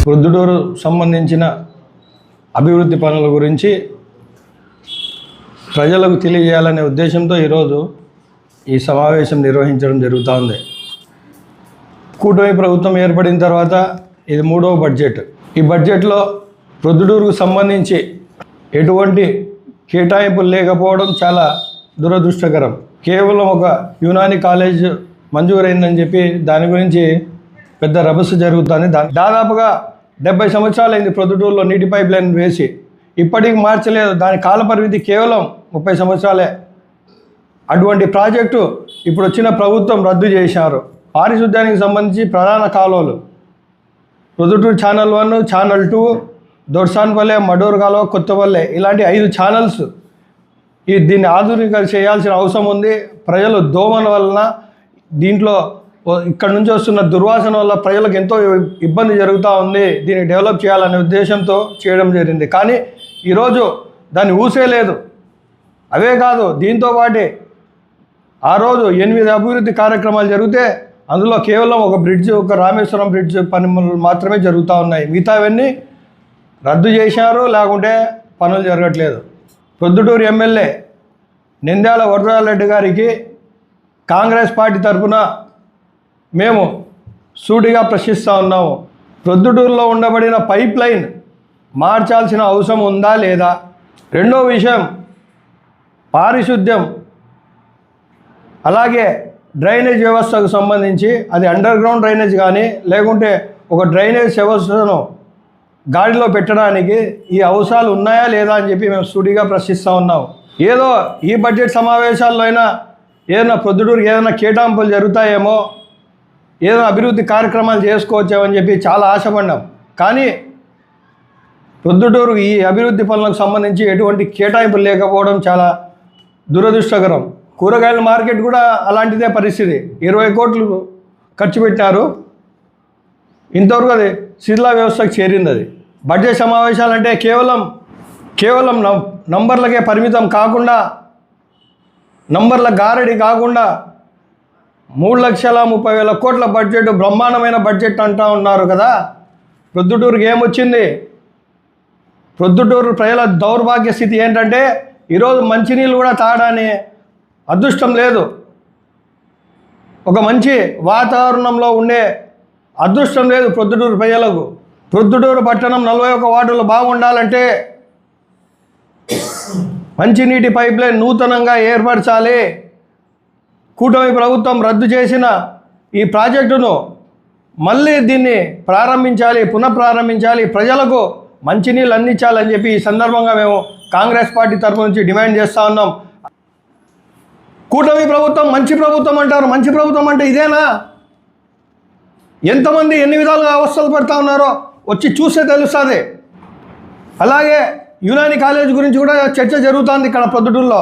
ప్రొద్దుటూరు సంబంధించిన అభివృద్ధి పనుల గురించి ప్రజలకు తెలియజేయాలనే ఉద్దేశంతో ఈరోజు ఈ సమావేశం నిర్వహించడం జరుగుతోంది. కూటమి ప్రభుత్వం ఏర్పడిన తర్వాత ఇది 3వ బడ్జెట్. ఈ బడ్జెట్లో ప్రొద్దుటూరుకు సంబంధించి ఎటువంటి కేటాయింపులు లేకపోవడం చాలా దురదృష్టకరం. కేవలం ఒక యునాని కాలేజ్ మంజూరైందని చెప్పి దాని గురించి పెద్ద రభస జరుగుతుంది. దాదాపుగా 70 సంవత్సరాలైంది ప్రొద్దుటూరులో నీటి పైప్ లైన్ వేసి, ఇప్పటికి మార్చలేదు. దాని కాలపరిమితి కేవలం 30 సంవత్సరాలే. అటువంటి ప్రాజెక్టు ఇప్పుడు వచ్చిన ప్రభుత్వం రద్దు చేశారు. పారిశుద్ధ్యానికి సంబంధించి ప్రధాన కాలువలు ప్రొద్దుటూరు ఛానల్ 1, ఛానల్ 2, దొర్సాన్పల్లె, మడూరు కాలువ, కొత్తపల్లె, ఇలాంటి 5 ఛానల్స్ దీన్ని ఆధునిక చేయాల్సిన అవసరం ఉంది. ప్రజలు దోమల వలన దీంట్లో ఇక్కడ నుంచి వస్తున్న దుర్వాసన వల్ల ప్రజలకు ఎంతో ఇబ్బంది జరుగుతూ ఉంది. దీన్ని డెవలప్ చేయాలనే ఉద్దేశంతో చేయడం జరిగింది. కానీ ఈరోజు దాన్ని ఊసేలేదు. అవే కాదు, దీంతో పాటే ఆ రోజు 8 అభివృద్ధి కార్యక్రమాలు జరిగితే అందులో కేవలం ఒక బ్రిడ్జ్, ఒక రామేశ్వరం బ్రిడ్జ్ పనులు మాత్రమే జరుగుతూ ఉన్నాయి. మిగతావన్నీ రద్దు చేశారు, లేకుంటే పనులు జరగట్లేదు. ప్రొద్దుటూరు ఎమ్మెల్యే నంద్యాల వరదరాజరెడ్డి గారికి కాంగ్రెస్ పార్టీ తరఫున మేము సూటిగా ప్రశ్నిస్తూ ఉన్నాము. ప్రొద్దుటూరులో ఉండబడిన పైప్ లైన్ మార్చాల్సిన అవసరం ఉందా లేదా? రెండో విషయం, పారిశుద్ధ్యం అలాగే డ్రైనేజ్ వ్యవస్థకు సంబంధించి అది అండర్ గ్రౌండ్ డ్రైనేజ్ కానీ లేకుంటే ఒక డ్రైనేజ్ వ్యవస్థను గాడిలో పెట్టడానికి ఈ అవసరాలు ఉన్నాయా లేదా అని చెప్పి మేము సూటిగా ప్రశ్నిస్తూ ఉన్నాం. ఏదో ఈ బడ్జెట్ సమావేశాల్లో అయినా ఏదైనా ప్రొద్దుటూరుకి ఏదైనా కేటాయింపులు జరుగుతాయేమో, ఏదైనా అభివృద్ధి కార్యక్రమాలు చేసుకోవచ్చామని చెప్పి చాలా ఆశపడ్డాం. కానీ ప్రొద్దుటూరు ఈ అభివృద్ధి పనులకు సంబంధించి ఎటువంటి కేటాయింపులు లేకపోవడం చాలా దురదృష్టకరం. కూరగాయల మార్కెట్ కూడా అలాంటిదే పరిస్థితి. 20 కోట్లు ఖర్చు పెట్టారు, ఇంతవరకు అది శిథిల వ్యవస్థకు చేరింది. అది బడ్జెట్ సమావేశాలంటే కేవలం నంబర్లకే పరిమితం కాకుండా, నంబర్ల గారడి కాకుండా 3,30,000 కోట్ల బడ్జెట్, బ్రహ్మాండమైన బడ్జెట్ అంటూ ఉన్నారు కదా. ప్రొద్దుటూరుకి ఏమొచ్చింది? ప్రొద్దుటూరు ప్రజల దౌర్భాగ్య స్థితి ఏంటంటే ఈరోజు మంచినీళ్ళు కూడా తాగడానికి అదృష్టం లేదు. ఒక మంచి వాతావరణంలో ఉండే అదృష్టం లేదు ప్రొద్దుటూరు ప్రజలకు. ప్రొద్దుటూరు పట్టణం 41 వార్డులు బాగుండాలంటే మంచినీటి పైప్ లైన్ నూతనంగా ఏర్పరచాలి. కూటమి ప్రభుత్వం రద్దు చేసిన ఈ ప్రాజెక్టును మళ్ళీ దీన్ని పునఃప్రారంభించాలి, ప్రజలకు మంచినీళ్ళు అందించాలని చెప్పి ఈ సందర్భంగా మేము కాంగ్రెస్ పార్టీ తరఫు నుంచి డిమాండ్ చేస్తూ ఉన్నాం. కూటమి ప్రభుత్వం మంచి ప్రభుత్వం అంటారు. మంచి ప్రభుత్వం అంటే ఇదేనా? ఎంతమంది ఎన్ని విధాలుగా అవస్థలు పడుతూ ఉన్నారో వచ్చి చూస్తే తెలుస్తుంది. అలాగే యునాని కాలేజ్ గురించి కూడా చర్చ జరుగుతుంది ఇక్కడ ప్రొద్దుటూరులో.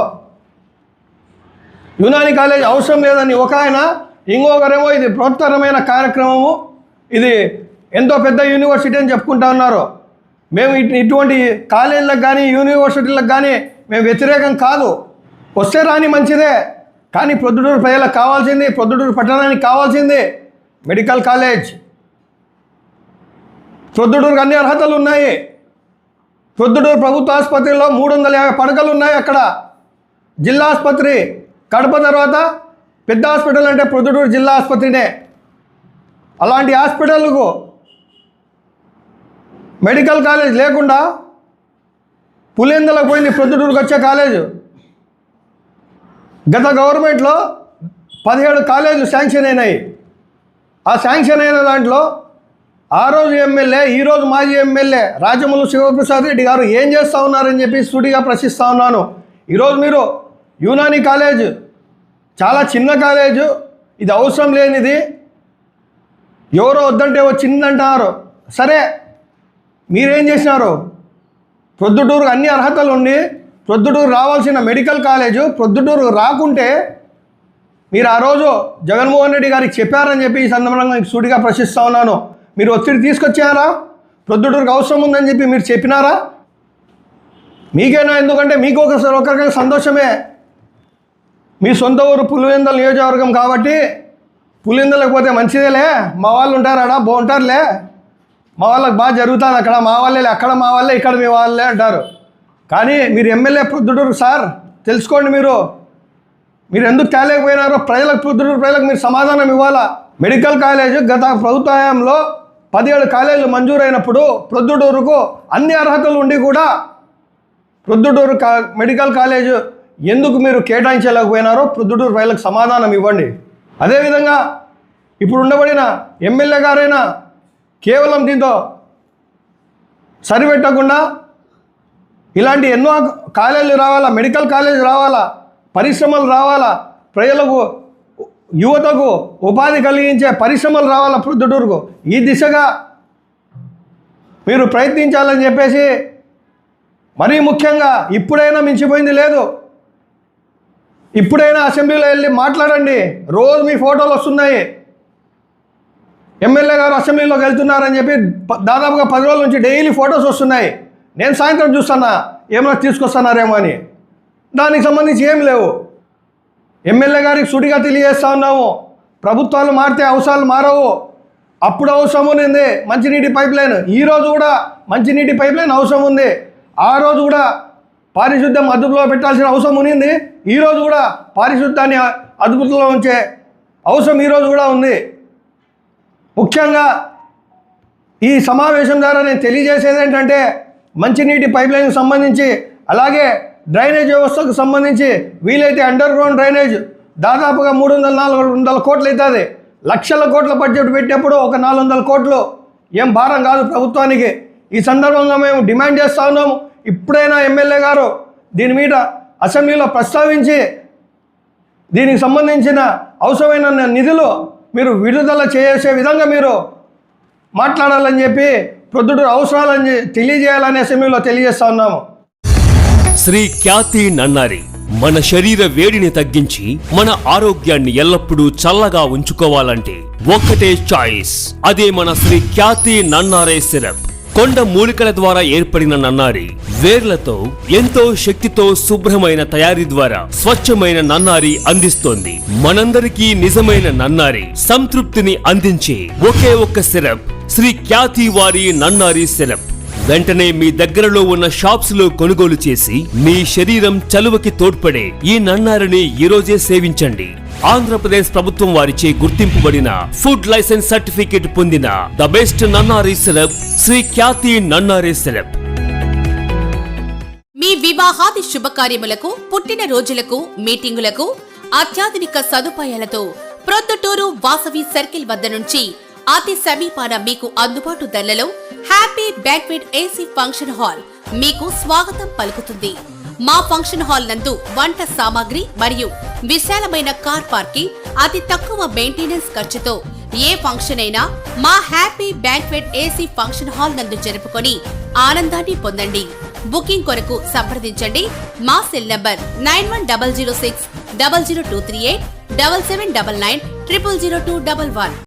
యునాని కాలేజ్ అవసరం లేదని ఒక ఆయన, ఇంకొకరేమో ఇది బృహత్తరమైన కార్యక్రమము, ఇది ఎంతో పెద్ద యూనివర్సిటీ అని చెప్పుకుంటా ఉన్నారు. మేము ఇటువంటి కాలేజీలకు కానీ యూనివర్సిటీలకు కానీ మేము వ్యతిరేకం కాదు, వస్తే రాని మంచిదే. కానీ ప్రొద్దుటూరు ప్రజలకు కావాల్సింది, ప్రొద్దుటూరు పట్టణానికి కావాల్సింది మెడికల్ కాలేజ్. ప్రొద్దుటూరుకు అన్ని అర్హతలు ఉన్నాయి. ప్రొద్దుటూరు ప్రభుత్వ ఆసుపత్రిలో 350 పడకలు ఉన్నాయి. అక్కడ జిల్లా ఆసుపత్రి, కడప తర్వాత పెద్ద హాస్పిటల్ అంటే ప్రొద్దుటూరు జిల్లా ఆసుపత్రినే. అలాంటి హాస్పిటల్కు మెడికల్ కాలేజ్ లేకుండా పులివెందులకు పోయింది ప్రొద్దుటూరుకు వచ్చే కాలేజు. గత గవర్నమెంట్లో 17 కాలేజీలు శాంక్షన్ అయినాయి. ఆ శాంక్షన్ అయిన దాంట్లో ఆ రోజు ఎమ్మెల్యే, ఈరోజు మాజీ ఎమ్మెల్యే రాజమౌళి శివప్రసాద్ రెడ్డి గారు ఏం చేస్తూ ఉన్నారని చెప్పి సూటిగా ప్రశ్నిస్తూ ఉన్నాను. ఈరోజు మీరు యునాని కాలేజ్ చాలా చిన్న కాలేజు, ఇది అవసరం లేనిది, ఎవరో వద్దంటే వచ్చిందంటున్నారు. సరే, మీరేం చేసినారు? ప్రొద్దుటూరు అన్ని అర్హతలు ఉండి ప్రొద్దుటూరు రావాల్సిన మెడికల్ కాలేజు ప్రొద్దుటూరు రాకుంటే మీరు ఆ రోజు జగన్మోహన్ రెడ్డి గారికి చెప్పారని చెప్పి ఈ సందర్భంగా సూటిగా ప్రశ్నిస్తూ ఉన్నాను. మీరు ఒత్తిడి తీసుకొచ్చారా? ప్రొద్దుటూరుకు అవసరం ఉందని చెప్పి మీరు చెప్పినారా? మీకేనా? ఎందుకంటే మీకు ఒకరికైనా సంతోషమే. మీ సొంత ఊరు పులివెందుల నియోజకవర్గం కాబట్టి పులివెందులకు పోతే మంచిదేలే, మా వాళ్ళు ఉంటారాడా బాగుంటారులే, మా వాళ్ళకి బాగా జరుగుతుంది అక్కడ, మా వాళ్ళే అక్కడ మా వాళ్ళే ఇక్కడ మీ వాళ్ళే అంటారు. కానీ మీరు ఎమ్మెల్యే ప్రొద్దుటూరు సార్, తెలుసుకోండి. మీరు ఎందుకు తేలేకపోయినారో ప్రొద్దుటూరు ప్రజలకు మీరు సమాధానం ఇవ్వాలా. మెడికల్ కాలేజ్ గత ప్రభుత్వ హయాంలో 17 కాలేజీలు మంజూరైనప్పుడు ప్రొద్దుటూరుకు అన్ని అర్హతలు ఉండి కూడా ప్రొద్దుటూరు మెడికల్ కాలేజ్ ఎందుకు మీరు కేటాయించలేకపోయినారో ప్రొద్దుటూరు ప్రజలకు సమాధానం ఇవ్వండి. అదేవిధంగా ఇప్పుడు ఉండబడిన ఎమ్మెల్యే గారైనా కేవలం దీంతో సరిపెట్టకుండా ఇలాంటి ఎన్నో కాలేజీలు రావాలా, మెడికల్ కాలేజ్ రావాలా, పరిశ్రమలు రావాలా, ప్రజలకు యువతకు ఉపాధి కలిగించే పరిశ్రమలు రావాలా ప్రొద్దుటూరుకు, ఈ దిశగా మీరు ప్రయత్నించాలని చెప్పేసి, మరీ ముఖ్యంగా ఇప్పుడైనా మించిపోయింది లేదు, ఇప్పుడైనా అసెంబ్లీలో వెళ్ళి మాట్లాడండి. రోజు మీ ఫోటోలు వస్తున్నాయి, ఎమ్మెల్యే గారు అసెంబ్లీలోకి వెళ్తున్నారని చెప్పి దాదాపుగా 10 రోజుల నుంచి డైలీ ఫొటోస్ వస్తున్నాయి. నేను సాయంత్రం చూస్తున్నా ఏమైనా తీసుకొస్తున్నారేమో అని, దానికి సంబంధించి ఏం లేవు. ఎమ్మెల్యే గారికి సుడిగా తెలియజేస్తూ ఉన్నాము, ప్రభుత్వాలు మారితే అవసరాలు మారవు. అప్పుడు అవసరం ఉంది మంచినీటి పైప్ లైన్, ఈరోజు కూడా మంచినీటి పైప్ లైన్ అవసరం ఉంది. ఆ రోజు కూడా పారిశుద్ధ్యం అదుపులో పెట్టాల్సిన అవసరం ఉంది, ఈరోజు కూడా పారిశుద్ధ్యాన్ని అదుపులో ఉంచే అవసరం ఈరోజు కూడా ఉంది. ముఖ్యంగా ఈ సమావేశం ద్వారా నేను తెలియజేసేది ఏంటంటే, మంచినీటి పైప్ లైన్కి సంబంధించి, అలాగే డ్రైనేజ్ వ్యవస్థకు సంబంధించి వీలైతే అండర్ గ్రౌండ్ డ్రైనేజ్ దాదాపుగా 300-400 కోట్లు అవుతుంది. లక్షల కోట్ల బడ్జెట్ పెట్టినప్పుడు ఒక 400 కోట్లు ఏం భారం కాదు ప్రభుత్వానికి. ఈ సందర్భంగా మేము డిమాండ్ చేస్తూ ఉన్నాము, ఇప్పుడైనా ఎమ్మెల్యే గారు దీని మీద అసెంబ్లీలో ప్రస్తావించి దీనికి సంబంధించిన అవసరమైన నిధులు మీరు విడుదల చేసే విధంగా మీరు మాట్లాడాలని చెప్పి ప్రొద్దుటూరు అవసరాలని తెలియజేయాలని అసెంబ్లీలో తెలియజేస్తా ఉన్నాము. శ్రీ ఖ్యాతి నన్నారి మన శరీర వేడిని తగ్గించి మన ఆరోగ్యాన్ని ఎల్లప్పుడూ చల్లగా ఉంచుకోవాలంటే ఒక్కటే చాయిస్, అదే మన శ్రీ ఖ్యాతి నన్నారే సిరప్. కొండ మూలికల ద్వారా ఏర్పడిన నన్నారి వేర్లతో ఎంతో శక్తితో శుభ్రమైన తయారీ ద్వారా స్వచ్ఛమైన నన్నారి అందిస్తోంది. మనందరికీ నిజమైన నన్నారి సంతృప్తిని అందించే ఒకే ఒక్క సిరప్ శ్రీ ఖ్యాతి వారి నన్నారి సిరప్. వెంటనే మీ దగ్గరలో ఉన్న షాప్స్ లో కొనుగోలు చేసి మీ శరీరం చలువకి తోడ్పడే ఈ నన్నారిని ఈరోజే సేవించండి. ఆంధ్రప్రదేశ్ ప్రభుత్వం వారిచే గుర్తింపుబడిన ఫుడ్ లైసెన్స్ సర్టిఫికేట్ పొందిన the best nannari syrup Shri Khyati nannari syrup. మీ వివాహాది శుభకార్యములకు, పుట్టిన రోజులకు, మీటింగులకు అత్యాధునిక సదుపాయాలతో ప్రొద్దుటూరు వాసవి సర్కిల్ వద్ద నుంచి అతి సమీపాన మీకు అందుబాటు ధరలలో happy banquet AC function hall మీకు స్వాగతం పలుకుతుంది. మా ఫంక్షన్ హాల్ నందు వంట సామాగ్రి మరియు విశాలమైన కార్ పార్కింగ్, అతి తక్కువ మెయింటెనెన్స్ ఖర్చుతో ఏ ఫంక్షన్ అయినా మా happy banquet AC function hall నందు జరుపుకొని ఆనందాన్ని పొందండి. బుకింగ్ కొరకు సంప్రదించండి. మా సెల్ నంబర్ 9100600238 7799 000211.